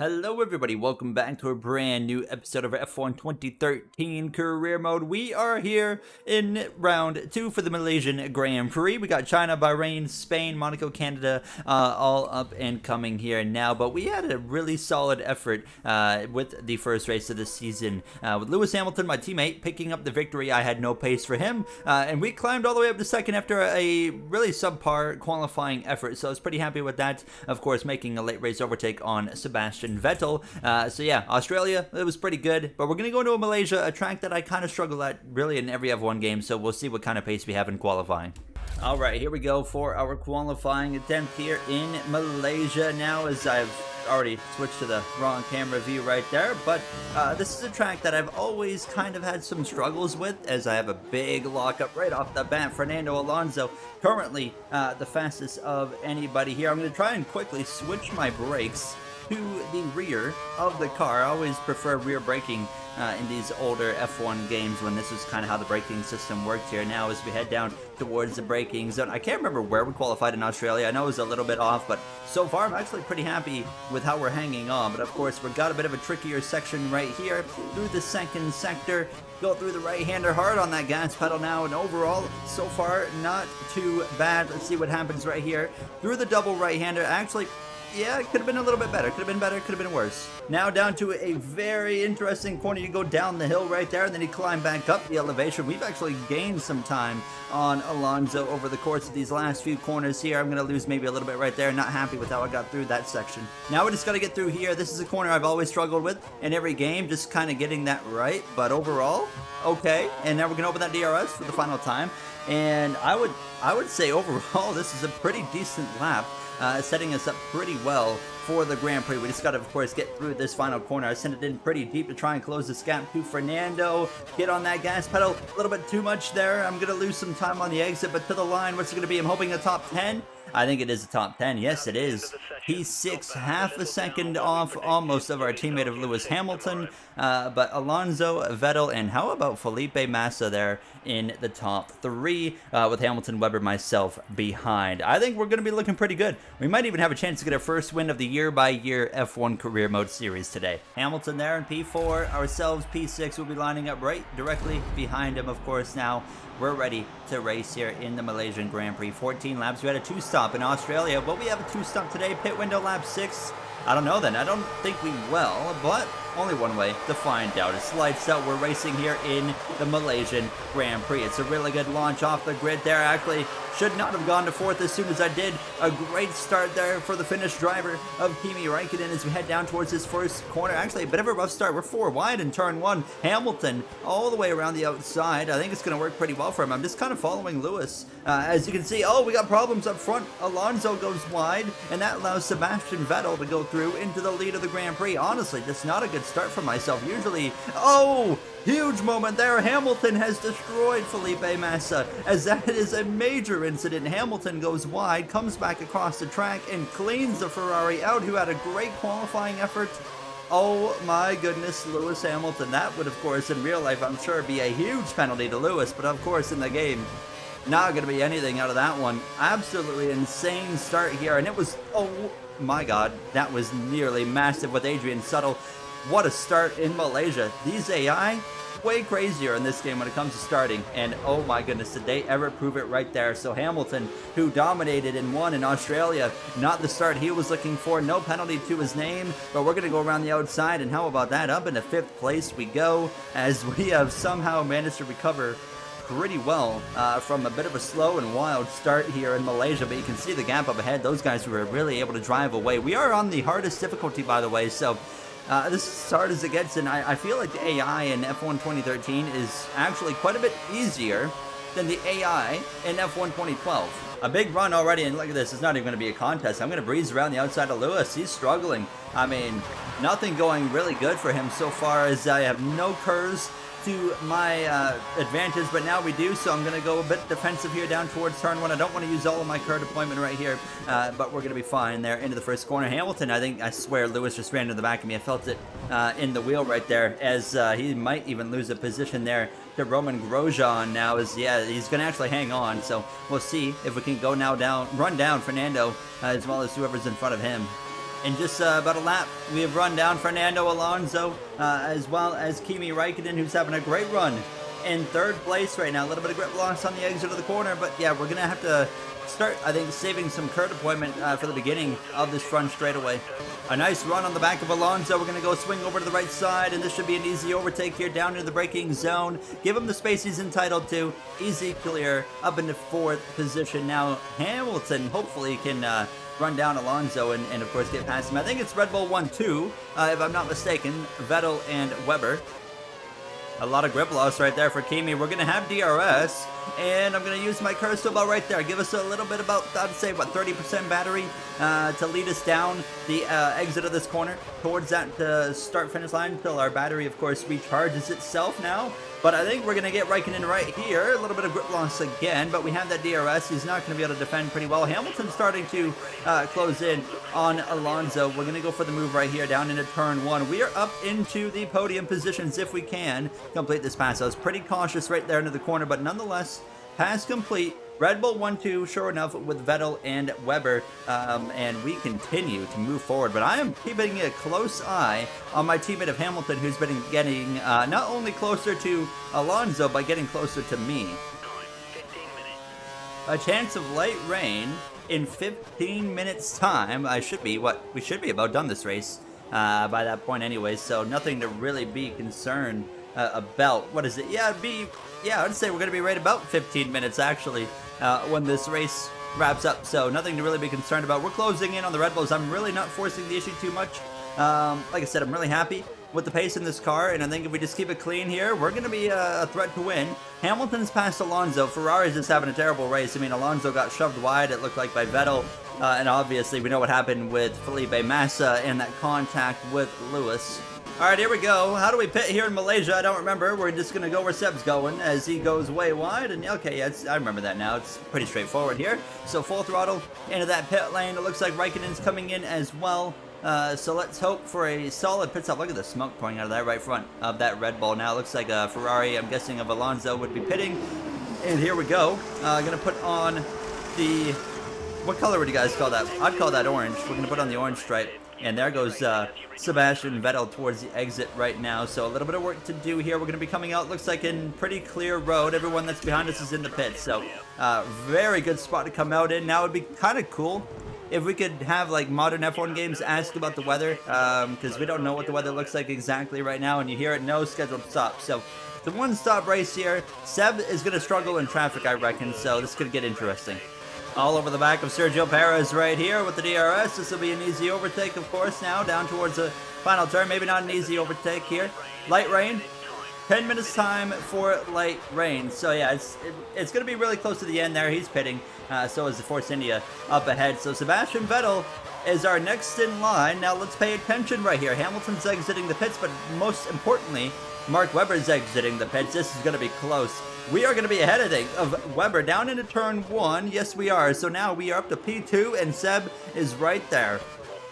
Hello everybody, welcome back to a brand new episode of F1 2013 Career Mode. We are here in round 2 for the Malaysian Grand Prix. We got China, Bahrain, Spain, Monaco, Canada, all up and coming here now. But we had a really solid effort with the first race of the season. With Lewis Hamilton, my teammate, picking up the victory. I had no pace for him. And we climbed all the way up to second after a really subpar qualifying effort. So I was pretty happy with that. Of course, making a late race overtake on Sebastian Vettel. So yeah, Australia, it was pretty good, but we're going to go into Malaysia, a track that I kind of struggle at really in every F1 game, so we'll see what kind of pace we have in qualifying. All right, here we go for our qualifying attempt here in Malaysia now, as I've already switched to the wrong camera view right there, but this is a track that I've always kind of had some struggles with, as I have a big lockup right off the bat. Fernando Alonso, currently the fastest of anybody here. I'm going to try and quickly switch my brakes to the rear of the car. I always prefer rear braking in these older F1 games, when this is kind of how the braking system worked here. Now as we head down towards the braking zone, I can't remember where we qualified in Australia. I know it was a little bit off, but so far I'm actually pretty happy with how we're hanging on. But of course, we've got a bit of a trickier section right here through the second sector. Go through the right-hander, hard on that gas pedal now, and overall, so far, not too bad. Let's see what happens right here. Through the double right-hander, actually, yeah, it could have been a little bit better. Could have been better, could have been worse. Now down to a very interesting corner. You go down the hill right there, and then you climb back up the elevation. We've actually gained some time on Alonso over the course of these last few corners here. I'm going to lose maybe a little bit right there. Not happy with how I got through that section. Now we just got to get through here. This is a corner I've always struggled with in every game, just kind of getting that right. But overall, okay. And now we're going to open that DRS for the final time. And I would say overall, this is a pretty decent lap. Setting us up pretty well for the Grand Prix. We just got to, of course, get through this final corner. I sent it in pretty deep to try and close this gap to Fernando. Get on that gas pedal. A little bit too much there. I'm going to lose some time on the exit, but to the line, what's it going to be? I'm hoping a top 10. I think it is a top 10. Yes, it is. He's half a second off almost of our teammate of Lewis Hamilton. But Alonso, Vettel, and how about Felipe Massa there in the top 3 with Hamilton, Webber, myself behind. I think we're going to be looking pretty good. We might even have a chance to get our first win of the year-by-year F1 Career Mode Series today. Hamilton there in P4, ourselves P6 will be lining up right directly behind him, of course. Now we're ready to race here in the Malaysian Grand Prix. 14 laps. We had a 2-stop in Australia, but we have a 2-stop today. Pit window lap 6. I don't know then. I don't think we will, but only one way to find out. It's lights out. We're racing here in the Malaysian Grand Prix. It's a really good launch off the grid there. Actually, should not have gone to 4th as soon as I did. A great start there for the Finnish driver of Kimi Räikkönen as we head down towards this first corner. Actually, a bit of a rough start. We're 4 wide in turn 1. Hamilton all the way around the outside. I think it's going to work pretty well for him. I'm just kind of following Lewis. As you can see, oh, we got problems up front. Alonso goes wide, and that allows Sebastian Vettel to go through into the lead of the Grand Prix. Honestly, that's not a good start for myself. Usually, oh, huge moment there. Hamilton has destroyed Felipe Massa, as that is a major incident. Hamilton goes wide, comes back across the track, and cleans the Ferrari out, who had a great qualifying effort. Oh my goodness, Lewis Hamilton. That would, of course, in real life, I'm sure, be a huge penalty to Lewis, but of course, in the game, not going to be anything out of that one. Absolutely insane start here, and it was, oh my god, that was nearly massive with Adrian Sutil. What a start in Malaysia. These AI, way crazier in this game when it comes to starting, and oh my goodness, did they ever prove it right there. So Hamilton, who dominated and won in Australia, not the start he was looking for. No penalty to his name, but we're going to go around the outside, and how about that? Up into 5th place we go, as we have somehow managed to recover pretty well from a bit of a slow and wild start here in Malaysia, but you can see the gap up ahead. Those guys were really able to drive away. We are on the hardest difficulty, by the way, so this is as hard as it gets, and I feel like the AI in F1 2013 is actually quite a bit easier than the AI in F1 2012. A big run already, and look at this, it's not even going to be a contest. I'm going to breeze around the outside of Lewis. He's struggling. I mean, nothing going really good for him so far, as I have no curves to my advantage, but now we do, so I'm going to go a bit defensive here down towards turn 1. I don't want to use all of my curve deployment right here, but we're going to be fine there into the first corner. Hamilton, I swear Lewis just ran into the back of me. I felt it in the wheel right there, as he might even lose a position there to Roman Grosjean now, as yeah, he's going to actually hang on, so we'll see if we can go now run down Fernando, as well as whoever's in front of him. in just about a lap. We have run down Fernando Alonso as well as Kimi Räikkönen, who's having a great run in third place right now. A little bit of grip loss on the exit of the corner, but yeah, we're going to have to start, I think, saving some curb deployment for the beginning of this front straightaway. A nice run on the back of Alonso. We're going to go swing over to the right side, and this should be an easy overtake here down into the braking zone. Give him the space he's entitled to. Easy clear up into fourth position. Now Hamilton hopefully can run down Alonso and of course get past him. I think it's Red Bull 1-2, if I'm not mistaken, Vettel and Weber. A lot of grip loss right there for Kimi. We're going to have DRS, and I'm going to use my cursor bell right there. Give us a little bit about, I'd say, what, 30% battery to lead us down the exit of this corner towards that start-finish line until our battery, of course, recharges itself now. But I think we're going to get Räikkönen right here. A little bit of grip loss again, but we have that DRS. He's not going to be able to defend pretty well. Hamilton's starting to close in on Alonso. We're going to go for the move right here down into turn one. We are up into the podium positions if we can complete this pass. I was pretty cautious right there into the corner, but nonetheless, pass complete. Red Bull 1-2, sure enough, with Vettel and Weber, and we continue to move forward. But I am keeping a close eye on my teammate of Hamilton, who's been getting not only closer to Alonso, but getting closer to me. A chance of light rain in 15 minutes time. We should be about done this race by that point anyway, so nothing to really be concerned about. What is it? Yeah, I'd say we're going to be right about 15 minutes actually when this race wraps up, so nothing to really be concerned about. We're closing in on the Red Bulls. I'm really not forcing the issue too much. Like I said, I'm really happy with the pace in this car, and I think if we just keep it clean here, we're going to be a threat to win. Hamilton's passed Alonso. Ferrari's just having a terrible race. I mean, Alonso got shoved wide, it looked like, by Vettel, and obviously we know what happened with Felipe Massa and that contact with Lewis. All right, here we go. How do we pit here in Malaysia? I don't remember. We're just going to go where Seb's going as he goes way wide. And okay, yeah, I remember that now. It's pretty straightforward here. So full throttle into that pit lane. It looks like Räikkönen's coming in as well. So let's hope for a solid pit stop. Look at the smoke pouring out of that right front of that Red Bull. Now it looks like a Ferrari, I'm guessing, of Alonso would be pitting. And here we go. Going to put on the... What color would you guys call that? I'd call that orange. We're going to put on the orange stripe. And there goes Sebastian Vettel towards the exit right now. So a little bit of work to do here. We're going to be coming out, looks like, in pretty clear road. Everyone that's behind us is in the pits. So very good spot to come out in. Now it would be kind of cool if we could have, like, modern F1 games ask about the weather. Because we don't know what the weather looks like exactly right now. And you hear it, no scheduled stop. So the one-stop race here. Seb is going to struggle in traffic, I reckon. So this could get interesting. All over the back of Sergio Perez right here with the DRS. This will be an easy overtake, of course, now down towards the final turn. Maybe not an easy overtake here. Light rain. 10 minutes time for light rain. So yeah, it's going to be really close to the end there. He's pitting. So is the Force India up ahead. So Sebastian Vettel is our next in line. Now let's pay attention right here. Hamilton's exiting the pits, but most importantly, Mark Webber's exiting the pits. This is going to be close. We are going to be ahead, I think, of Webber down into turn one. Yes, we are. So now we are up to P2, and Seb is right there.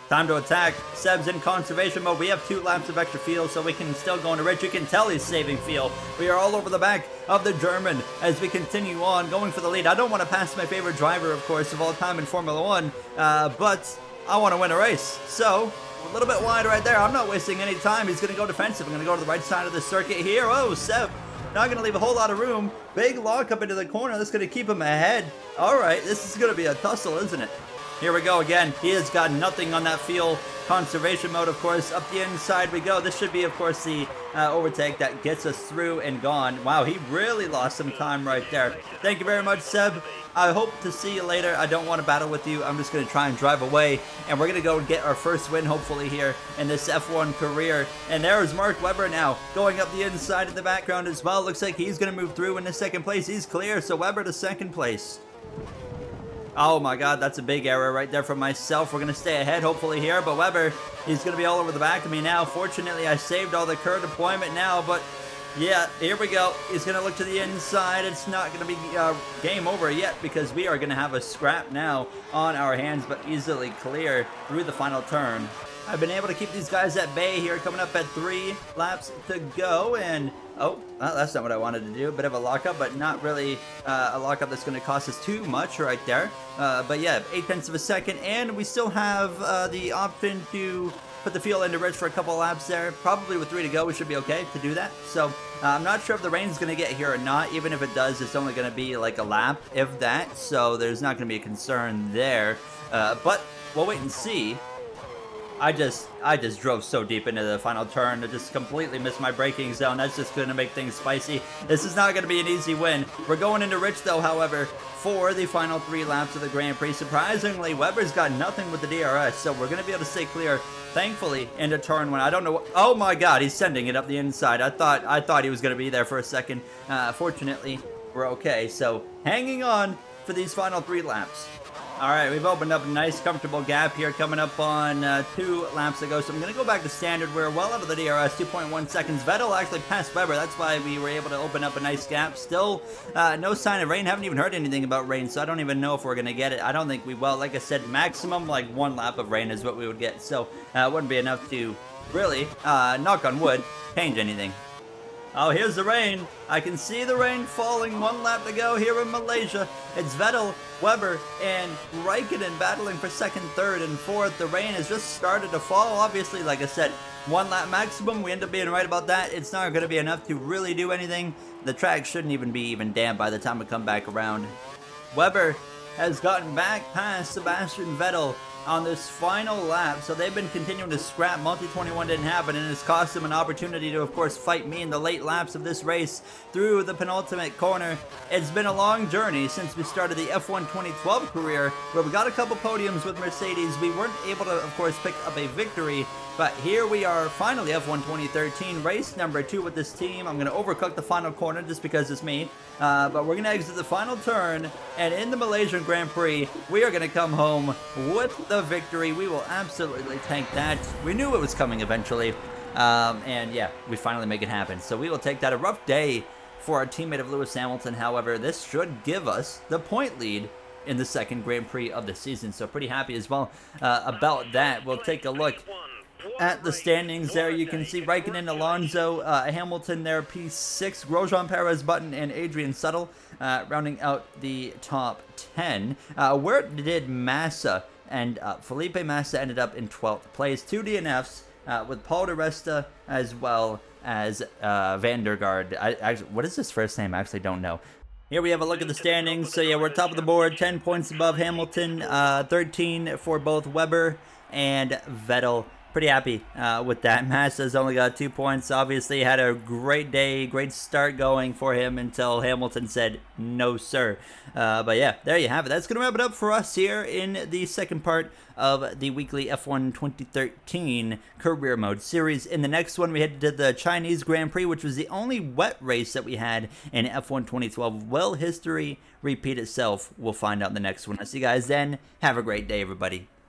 Time to attack. Seb's in conservation mode. We have 2 laps of extra fuel, so we can still go into red. You can tell he's saving fuel. We are all over the back of the German as we continue on, going for the lead. I don't want to pass my favorite driver, of course, of all time in Formula 1, but I want to win a race. So a little bit wide right there. I'm not wasting any time. He's going to go defensive. I'm going to go to the right side of the circuit here. Oh, Seb. Not going to leave a whole lot of room. Big lock up into the corner. That's going to keep him ahead. All right, this is going to be a tussle, isn't it? Here we go again. He has got nothing on that fuel conservation mode, of course. Up the inside we go. This should be, of course, the overtake that gets us through and gone. Wow, he really lost some time right there. Thank you very much, Seb. I hope to see you later. I don't want to battle with you. I'm just going to try and drive away. And we're going to go and get our first win, hopefully, here in this F1 career. And there's Mark Webber now going up the inside in the background as well. Looks like he's going to move through in the second place. He's clear, so Webber to second place. Oh my god, that's a big error right there from myself. We're going to stay ahead, hopefully, here. But Webber, he's going to be all over the back of me now. Fortunately, I saved all the curb deployment now, but... yeah, here we go. He's going to look to the inside. It's not going to be game over yet because we are going to have a scrap now on our hands, but easily clear through the final turn. I've been able to keep these guys at bay here, coming up at 3 laps to go, and oh, well, that's not what I wanted to do. A bit of a lockup, but not really a lockup that's going to cost us too much right there. But yeah, 0.8 of a second, and we still have the option to put the fuel into rich for a couple laps there. Probably with 3 to go, we should be okay to do that. So I'm not sure if the rain's going to get here or not. Even if it does, it's only going to be like a lap, if that. So there's not going to be a concern there. But we'll wait and see. I just drove so deep into the final turn to just completely miss my braking zone. That's just going to make things spicy. This is not going to be an easy win. We're going into Rich, though, however, for the final 3 laps of the Grand Prix. Surprisingly, Weber's got nothing with the DRS, so we're going to be able to stay clear, thankfully, into turn 1. I don't know what... Oh, my God, he's sending it up the inside. I thought he was going to be there for a second. Fortunately, we're okay. So, hanging on for these final 3 laps. All right, we've opened up a nice, comfortable gap here, coming up on 2 laps ago. So I'm going to go back to standard. We're well out of the DRS, 2.1 seconds. Vettel actually passed Weber. That's why we were able to open up a nice gap. Still, no sign of rain. Haven't even heard anything about rain, so I don't even know if we're going to get it. I don't think we will. Like I said, maximum like 1 lap of rain is what we would get. So it wouldn't be enough to really, knock on wood, change anything. Oh, here's the rain. I can see the rain falling. 1 lap to go here in Malaysia. It's Vettel, Weber, and Raikkonen battling for 2nd, 3rd, and 4th. The rain has just started to fall. Obviously, like I said, 1 lap maximum. We end up being right about that. It's not going to be enough to really do anything. The track shouldn't even be damp by the time we come back around. Weber has gotten back past Sebastian Vettel on this final lap, so they've been continuing to scrap. Multi-21 didn't happen, and it's cost them an opportunity to, of course, fight me in the late laps of this race through the penultimate corner. It's been a long journey since we started the F1 2012 career, where we got a couple podiums with Mercedes. We weren't able to, of course, pick up a victory, but here we are, finally F1 2013, race number 2 with this team. I'm going to overcook the final corner just because it's me, but we're going to exit the final turn, and in the Malaysian Grand Prix, we are going to come home with the victory. We will absolutely tank that. We knew it was coming eventually, and yeah, we finally make it happen. So we will take that. A rough day for our teammate of Lewis Hamilton. However, this should give us the point lead in the 2nd Grand Prix of the season, so pretty happy as well about that. We'll take a look at the standings there. You can see Raikkonen, Alonso, Hamilton there, P6, Grosjean, Perez, Button, and Adrian Suttle rounding out the top 10. Where did Massa end up? Felipe Massa ended up in 12th place. 2 DNFs with Paul di Resta as well as Vandergaard. What is his first name? I actually don't know. Here we have a look at the standings. So yeah, we're top of the board, 10 points above Hamilton, 13 for both Weber and Vettel. Pretty happy with that. Massa's only got 2 points. Obviously had a great day, great start going for him until Hamilton said no sir. But yeah, there you have it. That's going to wrap it up for us here in the second part of the weekly F1 2013 career mode series. In the next one, we head to the Chinese Grand Prix, which was the only wet race that we had in F1 2012. Will history repeat itself? We'll find out in the next one. I'll see you guys then. Have a great day, everybody.